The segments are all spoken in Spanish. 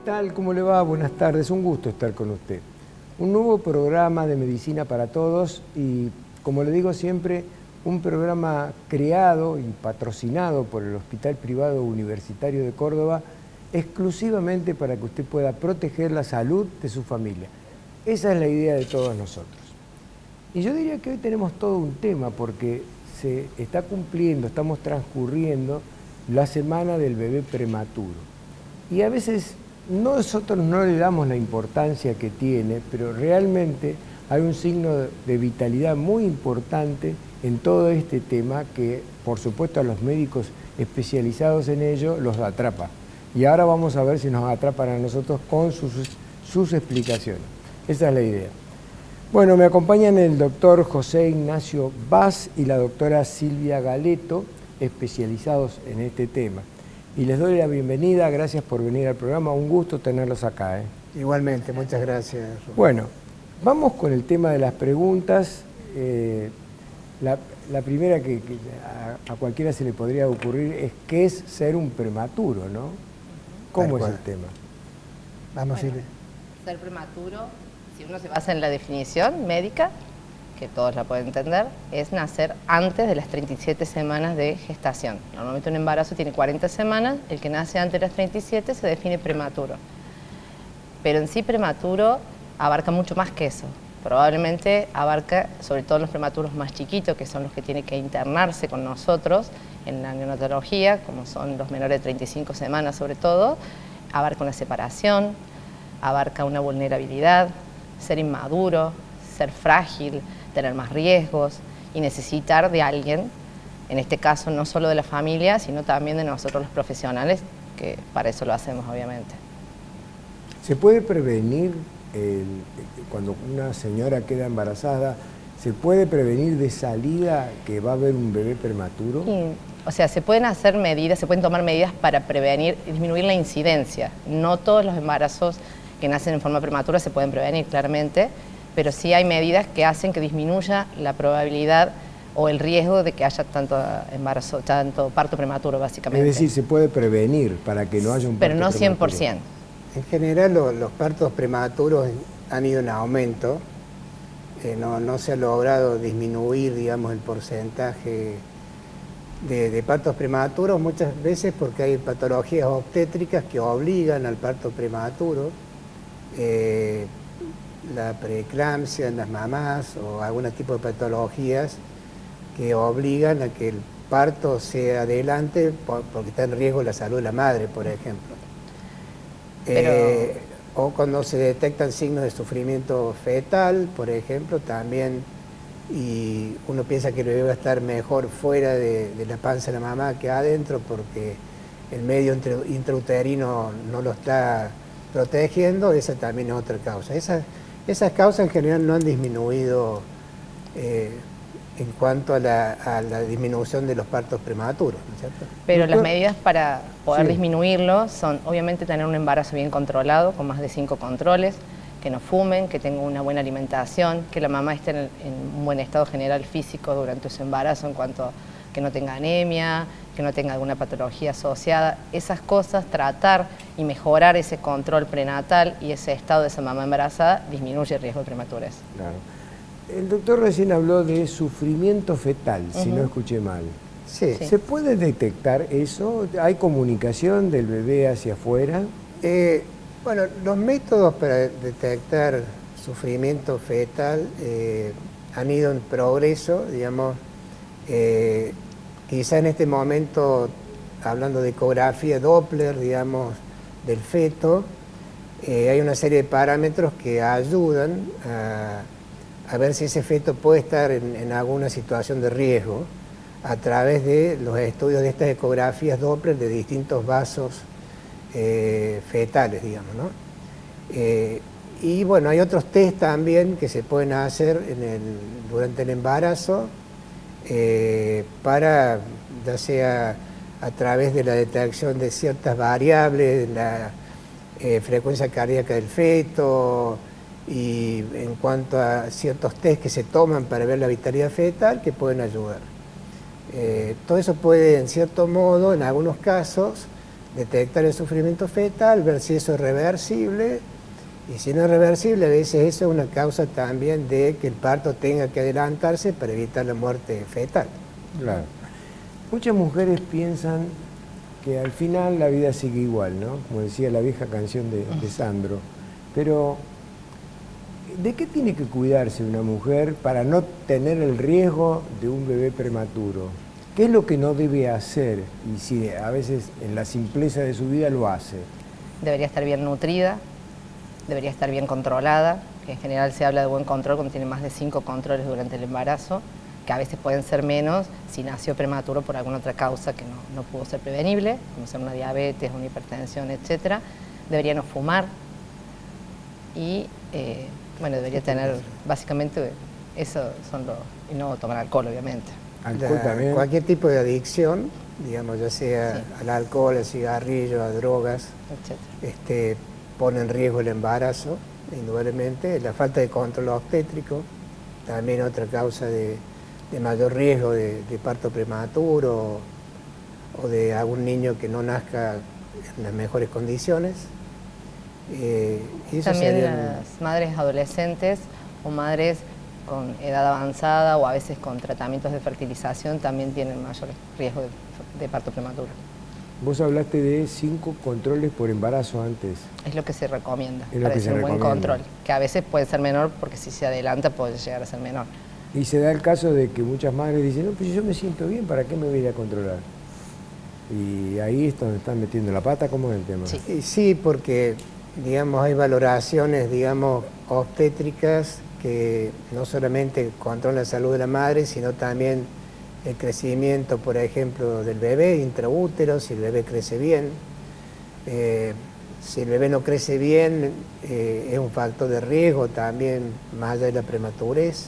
tal? ¿Cómo le va? Buenas tardes, un gusto estar con usted. Un nuevo programa de Medicina para Todos y, como le digo siempre, un programa creado y patrocinado por el Hospital Privado Universitario de Córdoba exclusivamente para que usted pueda proteger la salud de su familia. Esa es la idea de todos nosotros. Y yo diría que hoy tenemos todo un tema porque se está cumpliendo, estamos transcurriendo la semana del bebé prematuro. Y a veces nosotros no le damos la importancia que tiene, pero realmente hay un signo de vitalidad muy importante en todo este tema que, por supuesto, a los médicos especializados en ello los atrapa. Y ahora vamos a ver si nos atrapan a nosotros con sus explicaciones. Esa es la idea. Bueno, me acompañan el doctor José Ignacio Vaz y la doctora Silvia Galeto, especializados en este tema. Y les doy la bienvenida, gracias por venir al programa, un gusto tenerlos acá. Igualmente, muchas gracias. Bueno, vamos con el tema de las preguntas. La primera que a cualquiera se le podría ocurrir es ¿qué es ser un prematuro, no? ¿Cómo es el tema? Vamos, bueno, Silvia. Ser prematuro, si uno se basa en la definición médica, que todos la pueden entender, es nacer antes de las 37 semanas de gestación. Normalmente un embarazo tiene 40 semanas, el que nace antes de las 37 se define prematuro. Pero en sí prematuro abarca mucho más que eso. Probablemente abarca, sobre todo los prematuros más chiquitos, que son los que tienen que internarse con nosotros en la neonatología, como son los menores de 35 semanas sobre todo, abarca una separación, abarca una vulnerabilidad, ser inmaduro, ser frágil, tener más riesgos y necesitar de alguien, en este caso no solo de la familia, sino también de nosotros los profesionales, que para eso lo hacemos obviamente. ¿Se puede prevenir cuando una señora queda embarazada, se puede prevenir de salida que va a haber un bebé prematuro? O sea, se pueden hacer medidas, se pueden tomar medidas para prevenir y disminuir la incidencia. No todos los embarazos que nacen en forma prematura se pueden prevenir, claramente, pero sí hay medidas que hacen que disminuya la probabilidad o el riesgo de que haya tanto embarazo, tanto parto prematuro, básicamente. Es decir, se puede prevenir para que no haya un parto pero no 100%. prematuro. En general, los partos prematuros han ido en aumento. No se ha logrado disminuir, digamos, el porcentaje de partos prematuros, muchas veces porque hay patologías obstétricas que obligan al parto prematuro. La preeclampsia en las mamás o algún tipo de patologías que obligan a que el parto sea adelante porque está en riesgo la salud de la madre, por ejemplo. O cuando se detectan signos de sufrimiento fetal, por ejemplo, también, y uno piensa que el bebé va a estar mejor fuera de la panza de la mamá que adentro porque el medio intrauterino no lo está protegiendo, esa también es otra causa. Esas causas en general no han disminuido en cuanto a la disminución de los partos prematuros, ¿no es cierto? Pero las medidas para poder disminuirlo son obviamente tener un embarazo bien controlado, con más de 5 controles, que no fumen, que tengan una buena alimentación, que la mamá esté en un buen estado general físico durante su embarazo en cuanto a que no tenga anemia, que no tenga alguna patología asociada. Esas cosas, tratar y mejorar ese control prenatal y ese estado de esa mamá embarazada disminuye el riesgo de prematurez. Claro. El doctor recién habló de sufrimiento fetal, si no escuché mal. Sí. ¿Se puede detectar eso? ¿Hay comunicación del bebé hacia afuera? Bueno, los métodos para detectar sufrimiento fetal han ido en progreso, digamos. Quizá en este momento, hablando de ecografía Doppler, digamos, del feto, hay una serie de parámetros que ayudan a ver si ese feto puede estar en alguna situación de riesgo a través de los estudios de estas ecografías Doppler de distintos vasos fetales, digamos, ¿no? Y bueno, hay otros test también que se pueden hacer durante el embarazo para, ya sea a través de la detección de ciertas variables, la frecuencia cardíaca del feto, y en cuanto a ciertos test que se toman para ver la vitalidad fetal que pueden ayudar. Todo eso puede, en cierto modo, en algunos casos, detectar el sufrimiento fetal, ver si eso es reversible, y si no es reversible, a veces eso es una causa también de que el parto tenga que adelantarse para evitar la muerte fetal. Claro. Muchas mujeres piensan que al final la vida sigue igual, ¿no? Como decía la vieja canción de Sandro. Pero, ¿de qué tiene que cuidarse una mujer para no tener el riesgo de un bebé prematuro? ¿Qué es lo que no debe hacer? Y si a veces en la simpleza de su vida lo hace. Debería estar bien nutrida, debería estar bien controlada, que en general se habla de buen control cuando tiene más de 5 controles durante el embarazo, que a veces pueden ser menos si nació prematuro por alguna otra causa que no pudo ser prevenible, como ser una diabetes, una hipertensión, etc. Debería no fumar y, bueno, debería tener, básicamente, eso son los... y no tomar alcohol, obviamente. Alcohol también. Cualquier tipo de adicción, digamos, ya sea Sí. al alcohol, al cigarrillo, a drogas, Etcétera. pone en riesgo el embarazo, indudablemente. La falta de control obstétrico, también otra causa de mayor riesgo de parto prematuro o de algún niño que no nazca en las mejores condiciones. Y eso También serían... las madres adolescentes o madres con edad avanzada o a veces con tratamientos de fertilización también tienen mayor riesgo de parto prematuro. Vos hablaste de 5 controles por embarazo antes. Es lo que se recomienda, Es lo para que hacer se un buen recomienda. control, que a veces puede ser menor porque si se adelanta puede llegar a ser menor. Y se da el caso de que muchas madres dicen, no, pues si yo me siento bien, ¿para qué me voy a ir a controlar? Y ahí es donde están metiendo la pata, ¿cómo es el tema? Sí. Y sí, porque, digamos, hay valoraciones, digamos, obstétricas que no solamente controlan la salud de la madre, sino también el crecimiento, por ejemplo, del bebé intraútero, si el bebé crece bien. Si el bebé no crece bien, es un factor de riesgo también, más allá de la prematurez.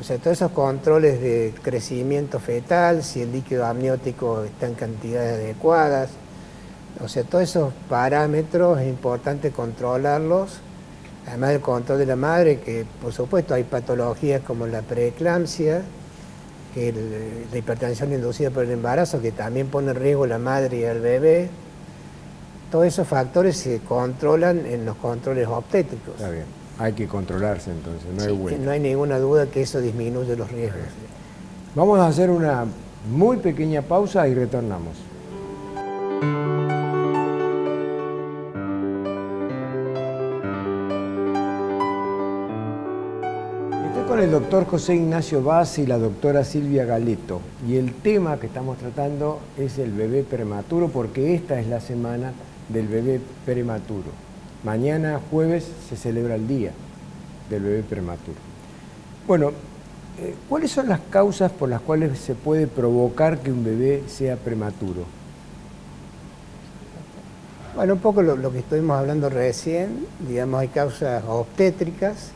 O sea, todos esos controles de crecimiento fetal, si el líquido amniótico está en cantidades adecuadas, o sea, todos esos parámetros es importante controlarlos, además del control de la madre, que por supuesto hay patologías como la preeclampsia, que la hipertensión inducida por el embarazo, que también pone en riesgo a la madre y al bebé. Todos esos factores se controlan en los controles obstétricos. Está bien, hay que controlarse entonces, no hay vuelta. No hay ninguna duda que eso disminuye los riesgos. Vamos a hacer una muy pequeña pausa y retornamos. Estoy con el doctor José Ignacio Vaz y la doctora Silvia Galeto. Y el tema que estamos tratando es el bebé prematuro, porque esta es la semana del bebé prematuro. Mañana, jueves, se celebra el día del bebé prematuro. Bueno, ¿cuáles son las causas por las cuales se puede provocar que un bebé sea prematuro? Bueno, un poco lo que estuvimos hablando recién, digamos, hay causas obstétricas,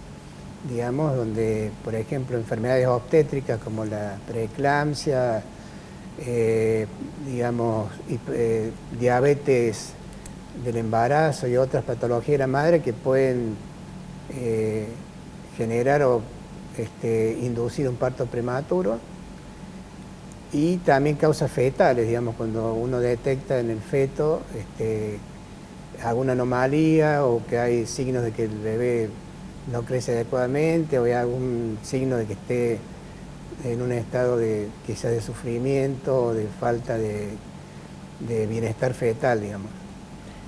digamos, donde, por ejemplo, enfermedades obstétricas como la preeclampsia, digamos, diabetes del embarazo y otras patologías de la madre que pueden generar o inducir un parto prematuro, y también causas fetales, digamos, cuando uno detecta en el feto alguna anomalía o que hay signos de que el bebé no crece adecuadamente o hay algún signo de que esté en un estado de quizás de sufrimiento o de falta de bienestar fetal, digamos.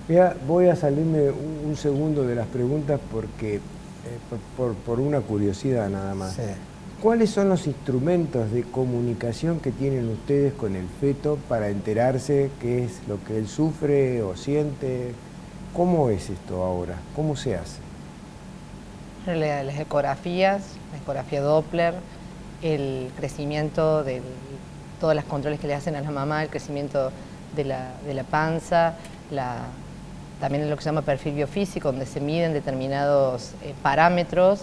Mira, voy a salirme un segundo de las preguntas porque por una curiosidad nada más. Sí. ¿Cuáles son los instrumentos de comunicación que tienen ustedes con el feto para enterarse qué es lo que él sufre o siente? ¿Cómo es esto ahora? ¿Cómo se hace? Las ecografías, la ecografía Doppler, el crecimiento de todos los controles que le hacen a la mamá, el crecimiento de la panza, también lo que se llama perfil biofísico, donde se miden determinados parámetros,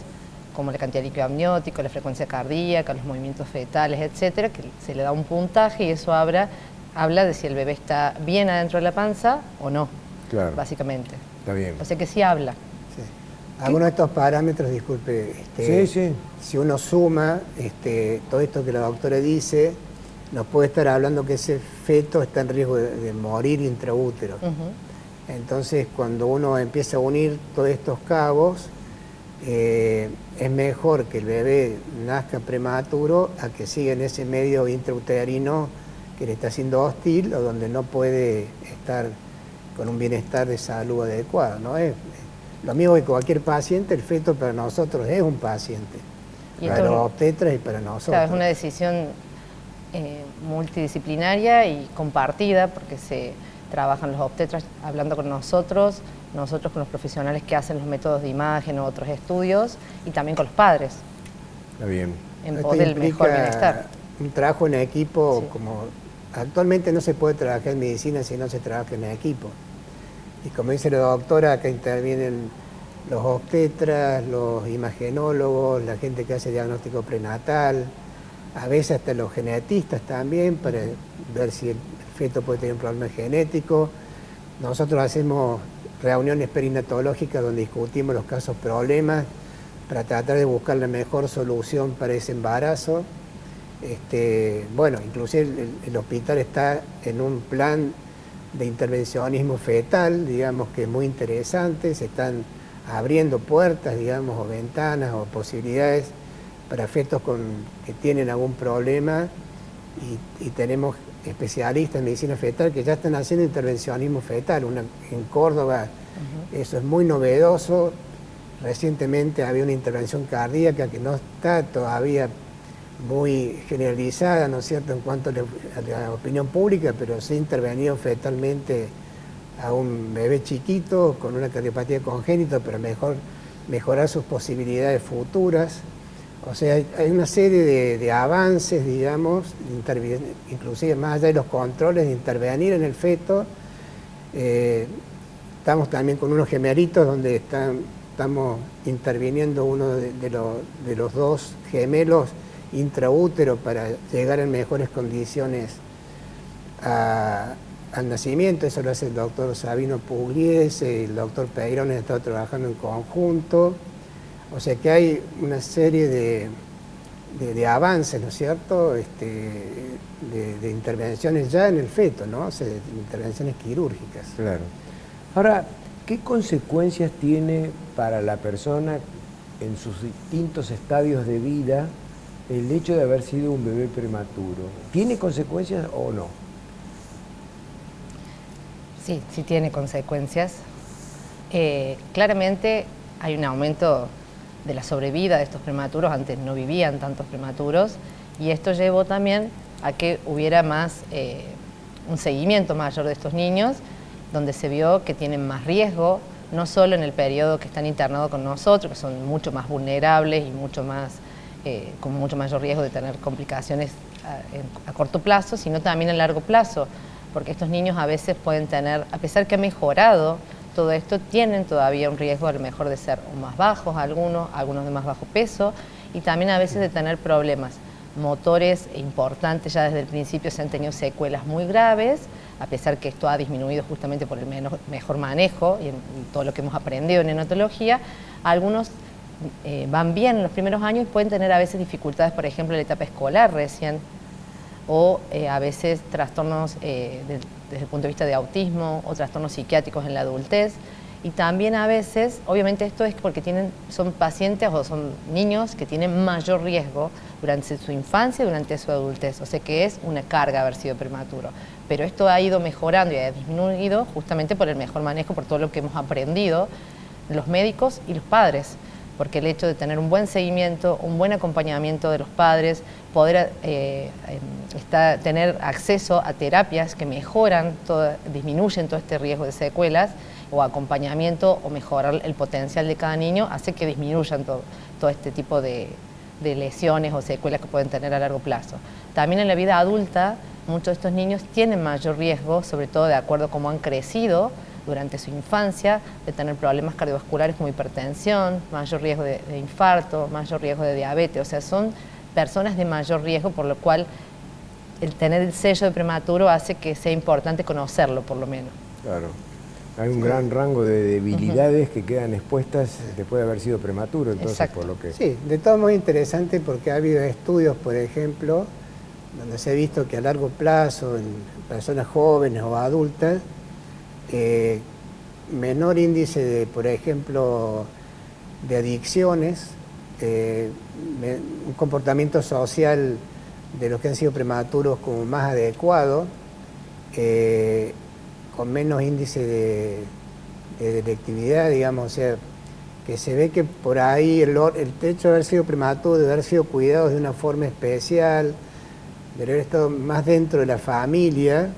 como la cantidad de líquido amniótico, la frecuencia cardíaca, los movimientos fetales, etcétera, que se le da un puntaje y eso habla de si el bebé está bien adentro de la panza o no, Claro. básicamente. Está bien. O sea que sí habla. Sí. Algunos de estos parámetros, disculpe, Sí, sí. si uno suma todo esto que la doctora dice, nos puede estar hablando que ese feto está en riesgo de morir intraútero. Entonces, cuando uno empieza a unir todos estos cabos, es mejor que el bebé nazca prematuro a que siga en ese medio intrauterino que le está siendo hostil o donde no puede estar con un bienestar de salud adecuado, ¿no? Es lo mismo que cualquier paciente, el feto para nosotros es un paciente, para los obstetras y para nosotros. Claro, es una decisión multidisciplinaria y compartida, porque se trabajan los obstetras hablando con nosotros con los profesionales que hacen los métodos de imagen o otros estudios, y también con los padres. Está bien. En pos del mejor bienestar. Un trabajo en equipo, como actualmente no se puede trabajar en medicina si no se trabaja en equipo. Y como dice la doctora, acá intervienen los obstetras, los imagenólogos, la gente que hace diagnóstico prenatal, a veces hasta los genetistas también, para ver si el feto puede tener un problema genético. Nosotros hacemos reuniones perinatológicas donde discutimos los casos problemas para tratar de buscar la mejor solución para ese embarazo. Bueno, inclusive el hospital está en un plan de intervencionismo fetal, digamos, que es muy interesante. Se están abriendo puertas, digamos, o ventanas o posibilidades para fetos que tienen algún problema, y tenemos especialistas en medicina fetal que ya están haciendo intervencionismo fetal. En Córdoba eso es muy novedoso. Recientemente había una intervención cardíaca que no está todavía muy generalizada, ¿no es cierto?, en cuanto a la opinión pública, pero se ha intervenido fetalmente a un bebé chiquito con una cardiopatía congénita para mejorar sus posibilidades futuras. O sea, hay una serie de avances, digamos, inclusive más allá de los controles, de intervenir en el feto. Estamos también con unos gemelitos donde estamos interviniendo uno de los dos gemelos intraútero para llegar en mejores condiciones al nacimiento. Eso lo hace el doctor Sabino Pugliese, el doctor Peirón ha estado trabajando en conjunto. O sea que hay una serie de avances, ¿no es cierto?, de intervenciones ya en el feto, ¿no? O sea, de intervenciones quirúrgicas. Claro. Ahora, ¿qué consecuencias tiene para la persona en sus distintos estadios de vida el hecho de haber sido un bebé prematuro? ¿Tiene consecuencias o no? Sí, sí tiene consecuencias. Claramente hay un aumento de la sobrevida de estos prematuros. Antes no vivían tantos prematuros, y esto llevó también a que hubiera más un seguimiento mayor de estos niños, donde se vio que tienen más riesgo, no solo en el periodo que están internados con nosotros, que son mucho más vulnerables y con mucho mayor riesgo de tener complicaciones a corto plazo, sino también a largo plazo, porque estos niños a veces pueden tener, a pesar que ha mejorado todo esto, tienen todavía un riesgo a lo mejor de ser más bajos algunos de más bajo peso, y también a veces de tener problemas motores importantes. Ya desde el principio se han tenido secuelas muy graves, a pesar que esto ha disminuido justamente por el mejor manejo y todo lo que hemos aprendido en neonatología. Algunos van bien en los primeros años y pueden tener a veces dificultades, por ejemplo, en la etapa escolar recién, o a veces trastornos desde el punto de vista de autismo o trastornos psiquiátricos en la adultez. Y también a veces, obviamente esto es porque son pacientes o son niños que tienen mayor riesgo durante su infancia y durante su adultez, o sea que es una carga haber sido prematuro. Pero esto ha ido mejorando y ha disminuido justamente por el mejor manejo, por todo lo que hemos aprendido los médicos y los padres, porque el hecho de tener un buen seguimiento, un buen acompañamiento de los padres, poder tener acceso a terapias que mejoran, disminuyen todo este riesgo de secuelas, o acompañamiento o mejorar el potencial de cada niño, hace que disminuyan todo este tipo de lesiones o secuelas que pueden tener a largo plazo. También en la vida adulta, muchos de estos niños tienen mayor riesgo, sobre todo de acuerdo a cómo han crecido durante su infancia, de tener problemas cardiovasculares como hipertensión, mayor riesgo de infarto, mayor riesgo de diabetes. O sea, son personas de mayor riesgo, por lo cual el tener el sello de prematuro hace que sea importante conocerlo, por lo menos. Claro. Hay un gran rango de debilidades que quedan expuestas después de haber sido prematuro, entonces. Exacto. Por lo que... Sí, de todo modo interesante, porque ha habido estudios, por ejemplo, donde se ha visto que a largo plazo, en personas jóvenes o adultas, menor índice de, por ejemplo, de adicciones, un comportamiento social de los que han sido prematuros como más adecuado, con menos índice de delictividad, digamos, o sea, que se ve que por ahí el hecho de haber sido prematuro, de haber sido cuidados de una forma especial, de haber estado más dentro de la familia,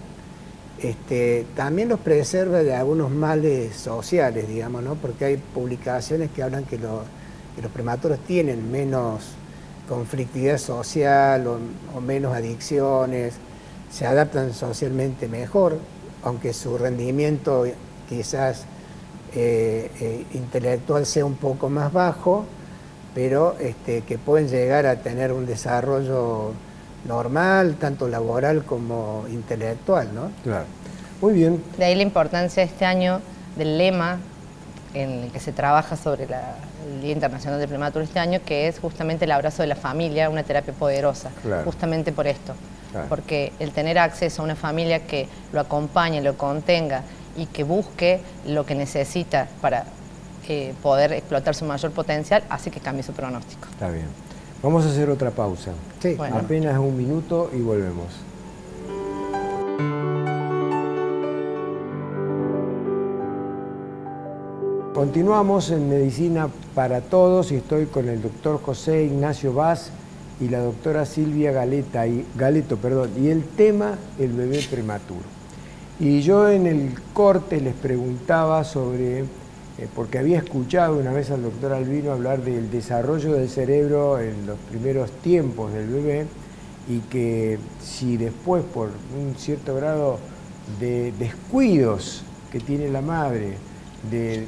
también los preserva de algunos males sociales, digamos, ¿no? Porque hay publicaciones que hablan que los prematuros tienen menos conflictividad social o menos adicciones, se adaptan socialmente mejor, aunque su rendimiento quizás intelectual sea un poco más bajo, pero que pueden llegar a tener un desarrollo normal, tanto laboral como intelectual, ¿no? Claro. Muy bien. De ahí la importancia este año del lema en el que se trabaja sobre el Día Internacional del Prematuro este año, que es justamente el abrazo de la familia, una terapia poderosa, claro, justamente por esto. Claro. Porque el tener acceso a una familia que lo acompañe, lo contenga y que busque lo que necesita para poder explotar su mayor potencial, hace que cambie su pronóstico. Está bien. Vamos a hacer otra pausa. Sí. Bueno. Apenas 1 minuto y volvemos. Continuamos en Medicina para Todos y estoy con el doctor José Ignacio Vaz y la doctora Silvia Galeto, y el tema, el bebé prematuro. Y yo en el corte les preguntaba sobre, porque había escuchado una vez al doctor Albino hablar del desarrollo del cerebro en los primeros tiempos del bebé y que si después por un cierto grado de descuidos que tiene la madre, de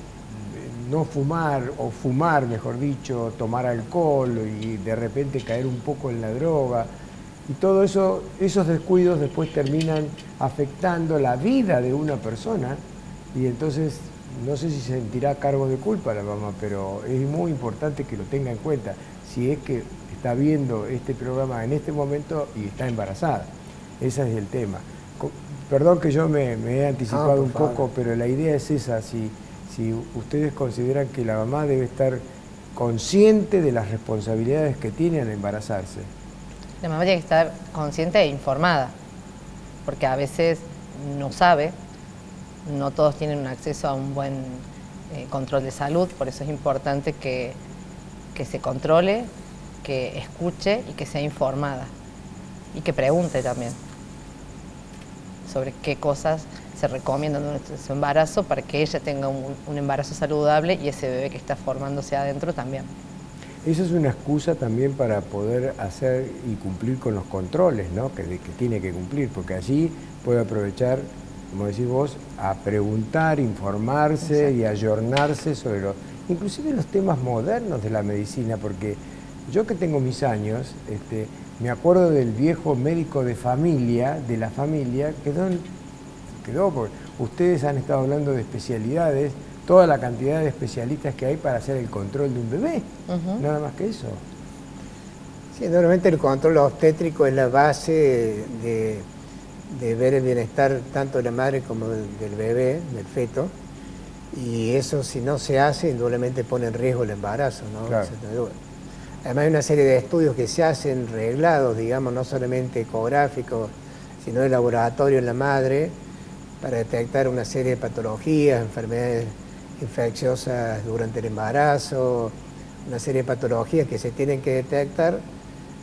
no fumar, o fumar, mejor dicho, tomar alcohol y de repente caer un poco en la droga, y todo eso, esos descuidos después terminan afectando la vida de una persona, y entonces no sé si sentirá cargo de culpa la mamá, pero es muy importante que lo tenga en cuenta, si es que está viendo este programa en este momento y está embarazada. Ese es el tema. Perdón que yo me he anticipado un poco, pero la idea es esa, si ustedes consideran que la mamá debe estar consciente de las responsabilidades que tiene al embarazarse. La mamá tiene que estar consciente e informada, porque a veces no sabe, no todos tienen un acceso a un buen control de salud, por eso es importante que se controle, que escuche y que sea informada, y que pregunte también sobre qué cosas se recomienda durante su embarazo para que ella tenga un embarazo saludable y ese bebé que está formándose adentro también. Eso es una excusa también para poder hacer y cumplir con los controles, ¿no? que tiene que cumplir, porque allí puede aprovechar, como decís vos, a preguntar, informarse. Exacto. Y ayornarse sobre inclusive los temas modernos de la medicina, porque yo que tengo mis años, me acuerdo del viejo médico de familia, de la familia, quedó, porque ustedes han estado hablando de especialidades, toda la cantidad de especialistas que hay para hacer el control de un bebé, nada más que eso. Sí, normalmente el control obstétrico es la base de ver el bienestar tanto de la madre como del bebé, del feto, y eso si no se hace, indudablemente pone en riesgo el embarazo, ¿no? Claro. Además hay una serie de estudios que se hacen reglados, digamos, no solamente ecográficos, sino de laboratorio en la madre, para detectar una serie de patologías, enfermedades infecciosas durante el embarazo, una serie de patologías que se tienen que detectar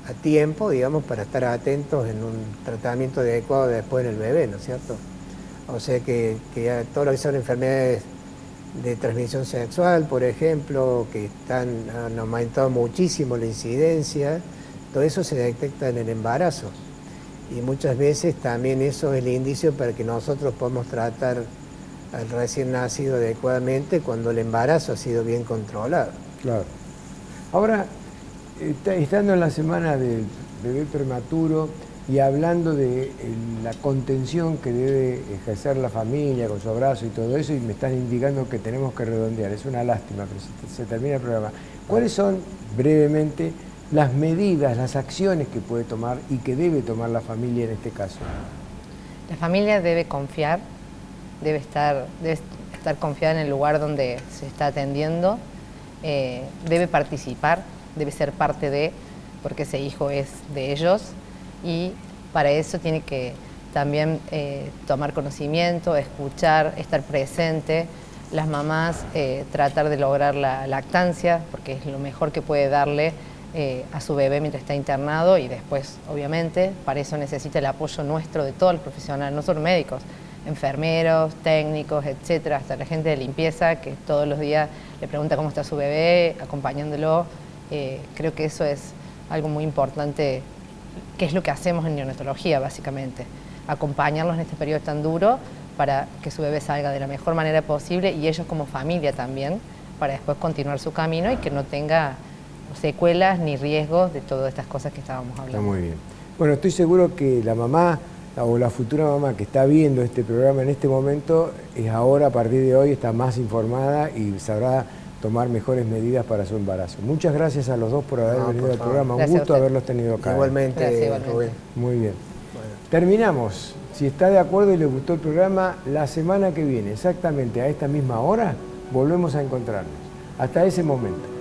a tiempo, digamos, para estar atentos en un tratamiento adecuado después en el bebé, ¿no es cierto? O sea que todo lo que son enfermedades de transmisión sexual, por ejemplo, que han aumentado muchísimo la incidencia, todo eso se detecta en el embarazo. Y muchas veces también eso es el indicio para que nosotros podamos tratar al recién nacido adecuadamente cuando el embarazo ha sido bien controlado. Claro. Ahora, estando en la semana del bebé prematuro y hablando de la contención que debe ejercer la familia con su abrazo y todo eso, y me están indicando que tenemos que redondear, es una lástima, pero se termina el programa. ¿Cuáles son, brevemente, las medidas, las acciones que puede tomar y que debe tomar la familia en este caso? La familia debe confiar, debe estar confiada en el lugar donde se está atendiendo, debe participar, debe ser parte de, porque ese hijo es de ellos, y para eso tiene que también tomar conocimiento, escuchar, estar presente. Las mamás tratar de lograr la lactancia, porque es lo mejor que puede darle a su bebé mientras está internado, y después, obviamente, para eso necesita el apoyo nuestro de todos los profesionales, no solo médicos, enfermeros, técnicos, etcétera, hasta la gente de limpieza que todos los días le pregunta cómo está su bebé, acompañándolo. Creo que eso es algo muy importante, que es lo que hacemos en neonatología, básicamente. Acompañarlos en este periodo tan duro para que su bebé salga de la mejor manera posible, y ellos como familia también, para después continuar su camino y que no tenga secuelas ni riesgos de todas estas cosas que estábamos hablando. Está muy bien. Bueno, estoy seguro que la mamá o la futura mamá que está viendo este programa en este momento, es ahora, a partir de hoy, está más informada y sabrá tomar mejores medidas para su embarazo. Muchas gracias a los dos por haber venido al programa. Un gusto haberlos tenido acá. Igualmente, Rubén. Muy bien. Bueno. Terminamos. Si está de acuerdo y le gustó el programa, la semana que viene, exactamente a esta misma hora, volvemos a encontrarnos. Hasta ese momento.